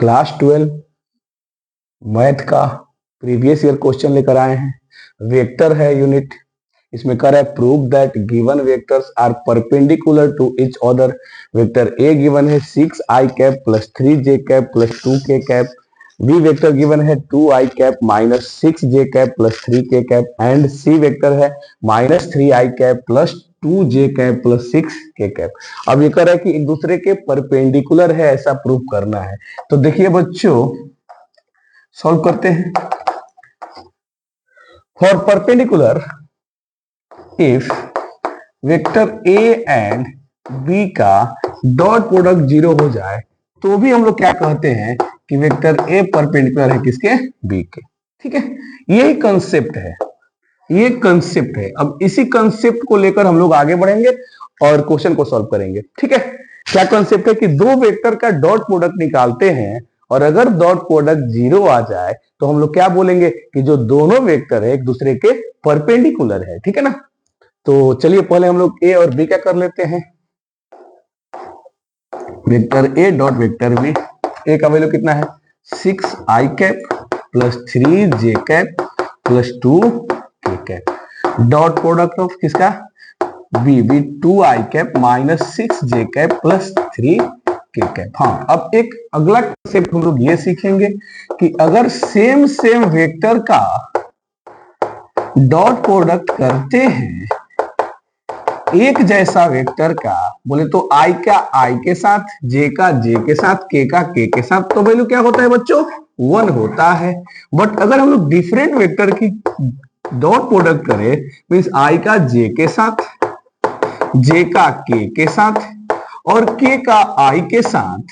Class 12 math का previous year question लेकर आए हैं। वेक्टर है यूनिट, इसमें कर है prove that given vectors are perpendicular to each other. Vector A given है 6i cap plus 3j cap plus 2k cap. B vector given है 2i cap minus 6j cap plus 3k cap and C vector है minus 3i cap plus 2j cap plus 6k cap. अब ये कर है कि एक दूसरे के परपेंडिकुलर है, ऐसा प्रूव करना है। तो देखिए बच्चों, सॉल्व करते हैं। For perpendicular if vector A and B का डॉट प्रोडक्ट 0 हो जाए तो भी हम लोग क्या कहते हैं कि वेक्टर ए परपेंडिकुलर है किसके, बी के। ठीक है, यही कंसेप्ट है, ये कंसेप्ट है। अब इसी कंसेप्ट को लेकर हम लोग आगे बढ़ेंगे और क्वेश्चन को सॉल्व करेंगे। ठीक है, क्या कंसेप्ट है कि दो वेक्टर का डॉट प्रोडक्ट निकालते हैं और अगर डॉट प्रोडक्ट 0 आ जाए तो हम लोग क्या बोलेंगे कि जो दोनों वेक्टर है एक दूसरे के परपेंडिकुलर है। ठीक है ना, तो चलिए पहले हम लोग ए और बी क्या कर लेते हैं। Vector A dot vector B, A का वैल्यू कितना है 6i cap plus 3j cap plus 2k cap. Dot product of किसका, B 2i cap minus 6j cap plus 3k cap. हाँ, अब एक अगला कंसेप्ट हम लोग ये सीखेंगे कि अगर सेम वेक्टर का डॉट प्रोडक्ट करते हैं एक जैसा वेक्टर का, बोले तो i का i के साथ, j का j के साथ, k का k के साथ, तो वैल्यू क्या होता है बच्चों 1 होता है। बट अगर हम लोग डिफरेंट वेक्टर की डॉट प्रोडक्ट करें मीन्स i का j के साथ, j का k के साथ और k का i के साथ,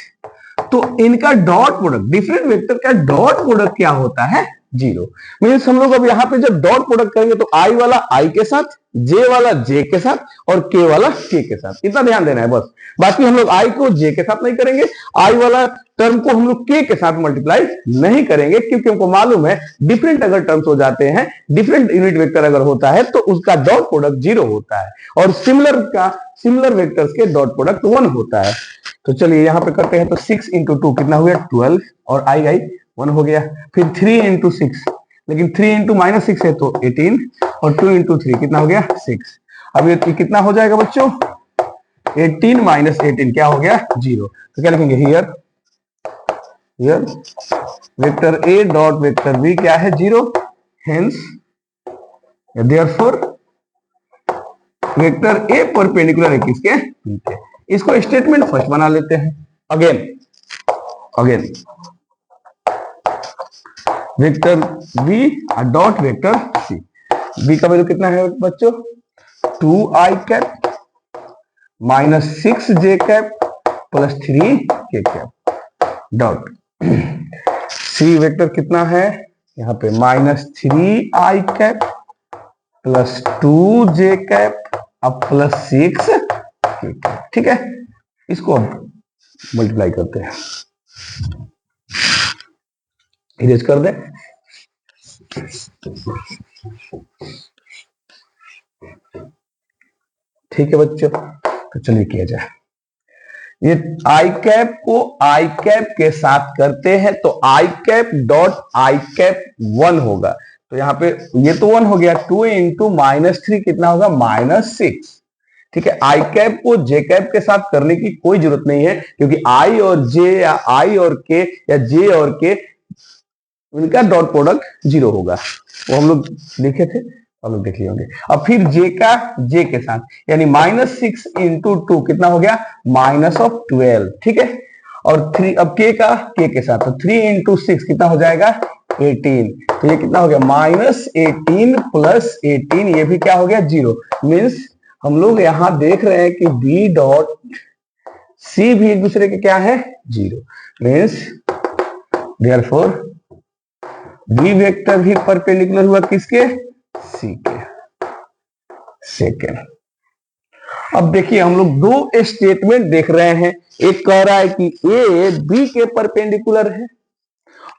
तो इनका डॉट प्रोडक्ट, डिफरेंट वेक्टर का डॉट प्रोडक्ट क्या होता है 0। मीन्स हम लोग अब यहाँ पे जब डॉट प्रोडक्ट करेंगे तो i वाला i के साथ, j वाला j के साथ और k वाला k के साथ, इतना ध्यान देना है बस। बाकी हम लोग i को j के साथ नहीं करेंगे, i वाला टर्म को हम लोग k के साथ मल्टीप्लाई नहीं करेंगे, क्योंकि हमको मालूम है डिफरेंट अगर टर्म्स हो जाते हैं, डिफरेंट यूनिट वेक्टर अगर होता है तो उसका डॉट प्रोडक्ट 0 होता है और सिमिलर वेक्टर्स के डॉट प्रोडक्ट 1 होता है। तो चलिए यहाँ पे करते हैं। तो 6 इंटू 2 कितना हो गया 12 और i 1 हो गया। फिर 3 इंटू 6, लेकिन 3 इंटू माइनस 6 है तो 18 और 2 इंटू 3 कितना हो गया 6। अब ये कितना हो जाएगा बच्चों 18 माइनस 18 क्या हो गया 0। तो क्या लिखेंगे here vector A dot vector B क्या है 0। Hence therefore vector A perpendicular है किसके, बी के। इसको स्टेटमेंट फर्स्ट बना लेते हैं। Again vector B dot vector C, B का वैल्यू कितना है बच्चों 2i cap minus 6j cap plus 3k cap dot. C vector कितना है यहाँ पे minus 3i cap plus 2j cap अब प्लस 6k कैप। ठीक है, इसको अब मल्टीप्लाई करते हैं, इरेज कर दे। ठीक है बच्चों, तो चलिए किया जाए। ये i कैप को i कैप के साथ करते हैं तो i cap dot i cap 1 होगा। तो यहाँ पे ये तो 1 हो गया, 2 इंटू माइनस 3 कितना होगा माइनस 6। ठीक है, i कैप को j कैप के साथ करने की कोई जरूरत नहीं है, क्योंकि i और j या i और k या j और k उनका डॉट प्रोडक्ट 0 होगा। वो हम लोग लिखे थे, हम लोग देख लिए होंगे। अब फिर j का j के साथ, यानी माइनस 6 इंटू 2 कितना हो गया माइनस ऑफ 12। ठीक है, और 3 अब k का k के साथ, तो 3 इंटू 6 कितना हो जाएगा 18। तो ये कितना हो गया माइनस 18 प्लस 18, ये भी क्या हो गया 0। मीन्स हम लोग यहां देख रहे हैं कि b डॉट c भी एक दूसरे के क्या है 0। मीन्स देयरफॉर बी वेक्टर भी परपेंडिकुलर हुआ किसके सी के। सेकेंड, अब देखिए हम लोग दो स्टेटमेंट देख रहे हैं। एक कह रहा है कि ए बी के परपेंडिकुलर है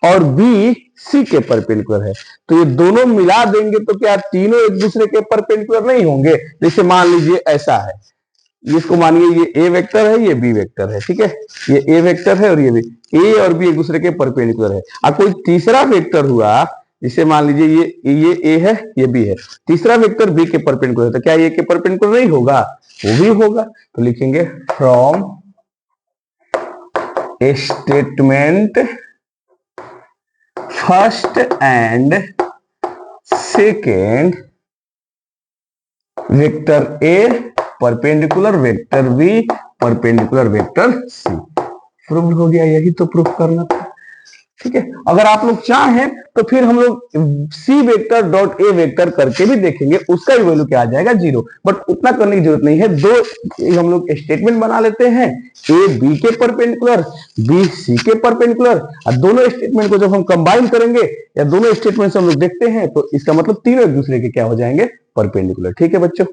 और बी सी के परपेंडिकुलर है, तो ये दोनों मिला देंगे तो क्या तीनों एक दूसरे के परपेंडिकुलर नहीं होंगे। जैसे मान लीजिए ऐसा है इसको मानिए ये ए वेक्टर है, ये बी वेक्टर है, ठीक है, ये ए वेक्टर है और ये बी, ए और बी एक दूसरे के परपेंडिकुलर है। और कोई तीसरा वेक्टर हुआ, जिसे मान लीजिए ये ए है, ये बी है, तीसरा वेक्टर बी के परपेंडिकुलर है, तो क्या ये के परपेंडिकुलर नहीं होगा? वो भी होगा। तो लिखेंगे from a statement first and second vector A perpendicular vector B perpendicular vector C. Prove हो गया, यही तो प्रूफ करना था, ठीक है। अगर आप लोग चाहें तो फिर हम लोग C vector dot A vector करके भी देखेंगे, उसका भी वैल्यू क्या आ जाएगा? 0। बट उतना करने की जरूरत नहीं है, दो हम लोग स्टेटमेंट बना लेते हैं, ए बी के परपेंडिकुलर, बी सी के परपेंडिकुलर, और दोनों स्टेटमेंट को जब हम कंबाइन करेंगे या दोनों स्टेटमेंट से हम लोग देखते हैं तो इसका मतलब तीनों एक दूसरे के क्या हो जाएंगे? परपेंडिकुलर। ठीक है बच्चों।